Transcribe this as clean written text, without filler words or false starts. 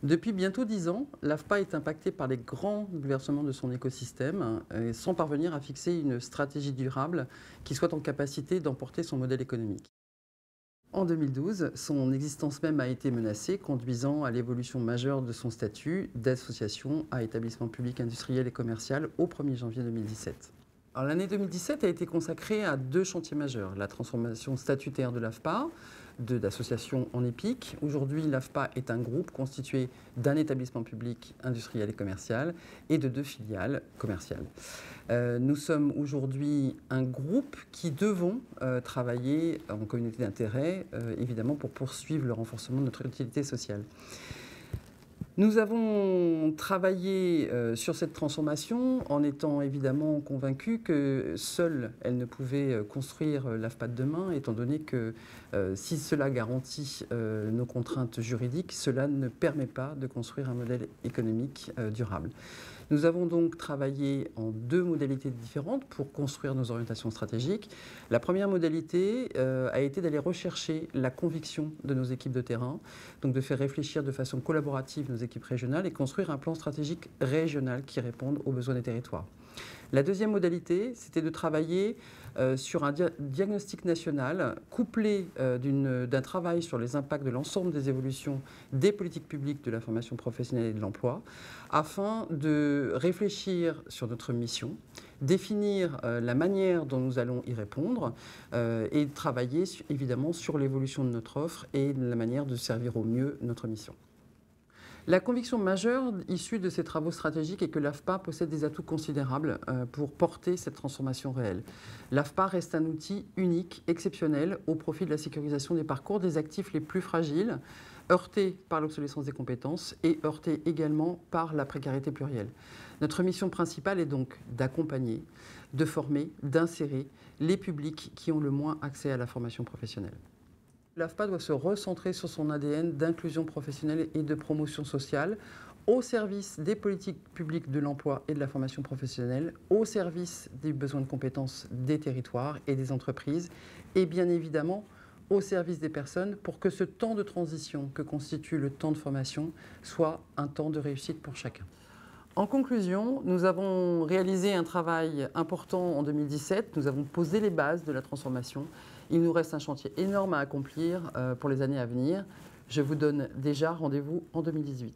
Depuis bientôt 10 ans, l'AFPA est impactée par les grands bouleversements de son écosystème, sans parvenir à fixer une stratégie durable qui soit en capacité d'emporter son modèle économique. En 2012, son existence même a été menacée, conduisant à l'évolution majeure de son statut d'association à établissement public industriel et commercial au 1er janvier 2017. Alors, l'année 2017 a été consacrée à deux chantiers majeurs. La transformation statutaire de l'AFPA, d'association en EPIC. Aujourd'hui, l'AFPA est un groupe constitué d'un établissement public industriel et commercial et de deux filiales commerciales. Nous sommes aujourd'hui un groupe qui devons travailler en communauté d'intérêt, évidemment, pour poursuivre le renforcement de notre utilité sociale. Nous avons travaillé sur cette transformation en étant évidemment convaincus que seule elle ne pouvait construire l'AFPA de demain, étant donné que si cela garantit nos contraintes juridiques, cela ne permet pas de construire un modèle économique durable. Nous avons donc travaillé en deux modalités différentes pour construire nos orientations stratégiques. La première modalité a été d'aller rechercher la conviction de nos équipes de terrain, donc de faire réfléchir de façon collaborative nos équipes régionales et construire un plan stratégique régional qui réponde aux besoins des territoires. La deuxième modalité, c'était de travailler sur un diagnostic national couplé d'un travail sur les impacts de l'ensemble des évolutions des politiques publiques de la formation professionnelle et de l'emploi, afin de réfléchir sur notre mission, définir la manière dont nous allons y répondre et travailler évidemment sur l'évolution de notre offre et la manière de servir au mieux notre mission. La conviction majeure issue de ces travaux stratégiques est que l'AFPA possède des atouts considérables pour porter cette transformation réelle. L'AFPA reste un outil unique, exceptionnel, au profit de la sécurisation des parcours des actifs les plus fragiles, heurtés par l'obsolescence des compétences et heurtés également par la précarité plurielle. Notre mission principale est donc d'accompagner, de former, d'insérer les publics qui ont le moins accès à la formation professionnelle. L'AFPA doit se recentrer sur son ADN d'inclusion professionnelle et de promotion sociale au service des politiques publiques de l'emploi et de la formation professionnelle, au service des besoins de compétences des territoires et des entreprises et bien évidemment au service des personnes pour que ce temps de transition que constitue le temps de formation soit un temps de réussite pour chacun. En conclusion, nous avons réalisé un travail important en 2017. Nous avons posé les bases de la transformation. Il nous reste un chantier énorme à accomplir pour les années à venir. Je vous donne déjà rendez-vous en 2018.